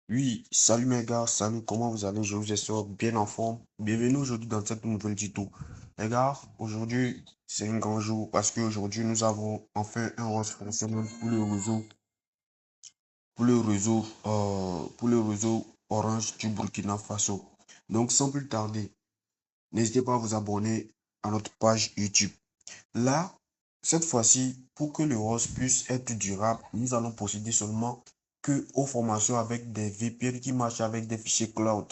Oui, salut mes gars, salut, comment vous allez? Je vous espère bien en forme. Bienvenue aujourd'hui dans cette nouvelle tuto. Les gars, aujourd'hui, c'est un grand jour parce qu'aujourd'hui, nous avons enfin un rose fonctionnel pour le réseau Orange du Burkina Faso. Donc, sans plus tarder, n'hésitez pas à vous abonner à notre page YouTube. Là, cette fois-ci, pour que le rose puisse être durable, nous allons procéder seulement que aux formations avec des VPN qui marchent avec des fichiers cloud.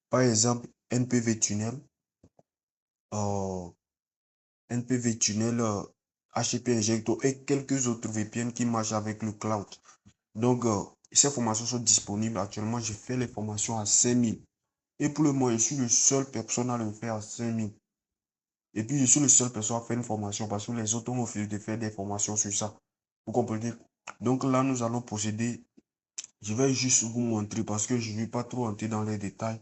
Par exemple, NPV Tunnel, euh, NPV Tunnel, HTTP Injector et quelques autres VPN qui marchent avec le cloud. Donc, ces formations sont disponibles. Actuellement, je fais les formations à 5000. Et pour le moment, je suis le seul personne à le faire à 5000. Et puis, je suis le seul personne à faire une formation parce que les autres ont refusé de faire des formations sur ça. Vous comprenez? Donc là, nous allons procéder. Je vais juste vous montrer parce que je ne vais pas trop entrer dans les détails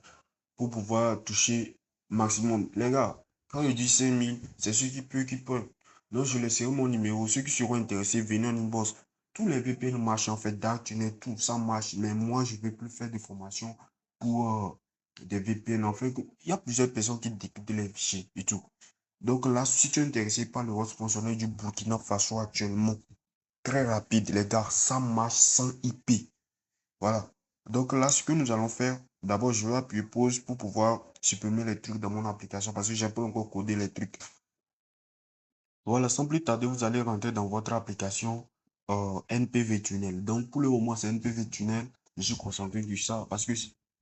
pour pouvoir toucher maximum. Les gars, quand je dis 5000, c'est ceux qui peuvent. Donc, je laisserai mon numéro. Ceux qui seront intéressés, venez en inbox. Tous les VPN marchent en fait. Darknet, tout ça marche. Mais moi, je ne vais plus faire de formation pour des VPN. En fait, il y a plusieurs personnes qui découpent les fichiers et tout. Donc là, si tu es intéressé par le rose fonctionnel du Burkina Faso actuellement, très rapide, les gars, ça marche sans IP. Voilà. Donc là, ce que nous allons faire, d'abord, je vais appuyer pause pour pouvoir supprimer les trucs dans mon application parce que j'ai pas encore codé les trucs. Voilà, sans plus tarder, vous allez rentrer dans votre application NPV Tunnel. Donc pour le moment, c'est NPV Tunnel. Je suis concentré sur ça parce que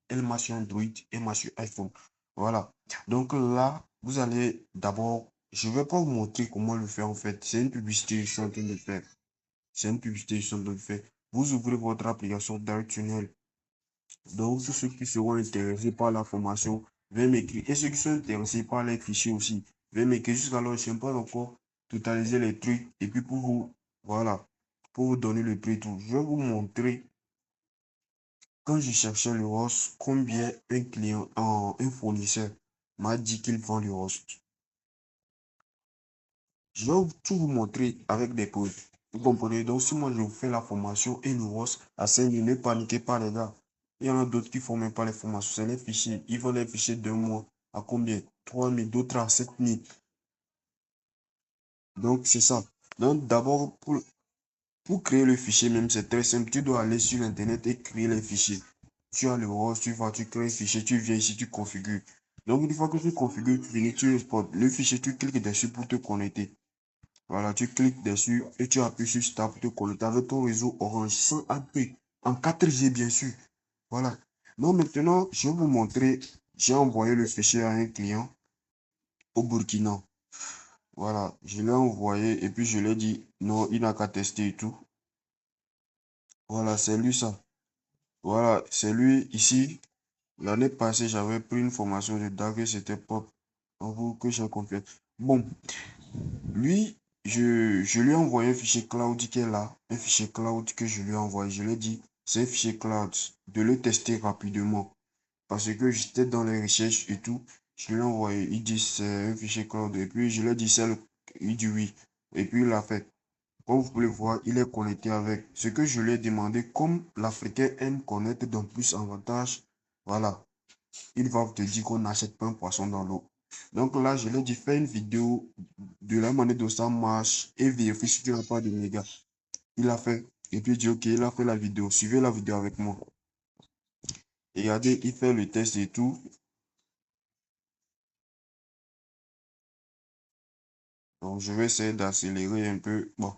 elle marche sur Android et marche sur iPhone. Voilà. Donc là, vous allez d'abord, je ne vais pas vous montrer comment le faire en fait. C'est une publicité que je suis en train de faire. C'est une publicité que je suis en train de faire. Vous ouvrez votre application Direct Tunnel. Donc, tous ceux qui seront intéressés par la formation, veuillez m'écrire. Et ceux qui sont intéressés par les fichiers aussi, veuillez m'écrire. Jusqu'alors, je n'aime pas encore totaliser les trucs. Et puis, pour vous, voilà, pour vous donner le prix tout. Je vais vous montrer, quand je cherchais le host, combien un client, un fournisseur m'a dit qu'il vend le host. Je vais tout vous montrer avec des codes. Vous comprenez? Donc, si moi je vous fais la formation et le host à 5000, ne paniquez pas, les gars. Il y en a d'autres qui ne font même pas les formations. C'est les fichiers. Ils vendent les fichiers d'un mois. À combien? 3000, d'autres à 7000. Donc, c'est ça. Donc, d'abord, pour créer le fichier, même, c'est très simple. Tu dois aller sur Internet et créer les fichiers. Tu as le host, tu vas, tu crées un fichier, tu viens ici, tu configures. Donc, une fois que tu configures, tu finis, tu exportes le fichier, tu cliques dessus pour te connecter. Voilà, tu cliques dessus et tu appuies sur Start pour te connecter avec ton réseau Orange sans AP, en 4G bien sûr. Voilà. Donc maintenant, je vais vous montrer, j'ai envoyé le fichier à un client au Burkina. Voilà, je l'ai envoyé et puis je lui ai dit non, il n'a qu'à tester et tout. Voilà, c'est lui ça. Voilà, c'est lui ici. L'année passée, j'avais pris une formation de DAG, c'était pop. En vous que j'ai confiance. Bon, lui, je lui ai envoyé un fichier cloud qui est là, un fichier cloud que je lui ai envoyé. Je lui ai dit, c'est un fichier cloud, de le tester rapidement. Parce que j'étais dans les recherches et tout. Je lui ai envoyé, il dit c'est un fichier cloud. Et puis je lui ai dit il dit oui. Et puis il l'a fait. Comme vous pouvez voir, il est connecté avec. Ce que je lui ai demandé, comme l'Africain aime connaître dans plus avantage, voilà, il va te dire qu'on n'achète pas un poisson dans l'eau. Donc là, je lui ai dit, fais une vidéo de la manière dont ça marche et vérifie si tu n'as pas de méga. Il a fait. Et puis il dit, ok, il a fait la vidéo. Suivez la vidéo avec moi. Et regardez, il fait le test et tout. Donc je vais essayer d'accélérer un peu. Bon.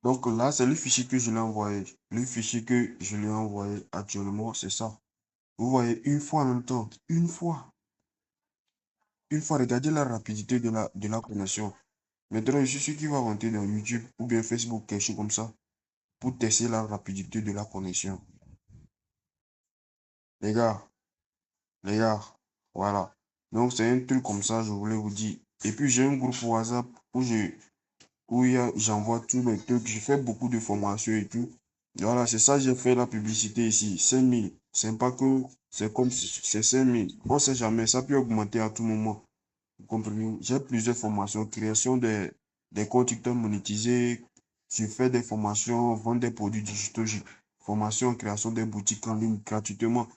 Donc là, c'est le fichier que je lui ai envoyé. Le fichier que je lui ai envoyé actuellement, c'est ça. Vous voyez, une fois en même temps. Une fois. Une fois, regardez la rapidité de la connexion. Maintenant, je suis sûr qu'il va rentrer dans YouTube ou bien Facebook, quelque chose comme ça, pour tester la rapidité de la connexion. Les gars, les gars, voilà. Donc, c'est un truc comme ça, je voulais vous dire. Et puis, j'ai un groupe WhatsApp où j'envoie tous mes trucs. Je fais beaucoup de formations et tout. Voilà, c'est ça, j'ai fait la publicité ici. 5000. C'est pas que c'est comme c'est 5000. On sait jamais, ça peut augmenter à tout moment. Vous comprenez? J'ai plusieurs formations, création des comptes TikTok monétisés. Je fais des formations, vendre des produits digitaux, formation, création des boutiques en ligne gratuitement.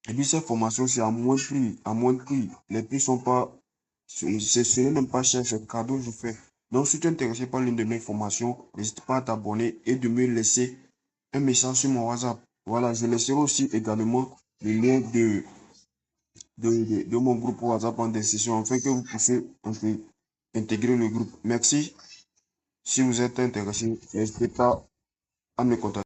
Et puis ces formations, c'est à moins de prix, à moins de prix. Les prix sont pas, ce n'est même pas cher, c'est cadeau que je fais. Donc, si tu es intéressé par l'une de mes formations, n'hésite pas à t'abonner et de me laisser un message sur mon WhatsApp. Voilà, je laisserai aussi également le lien de mon groupe WhatsApp en description afin que vous puissiez intégrer le groupe. Merci. Si vous êtes intéressé, n'hésitez pas à me contacter.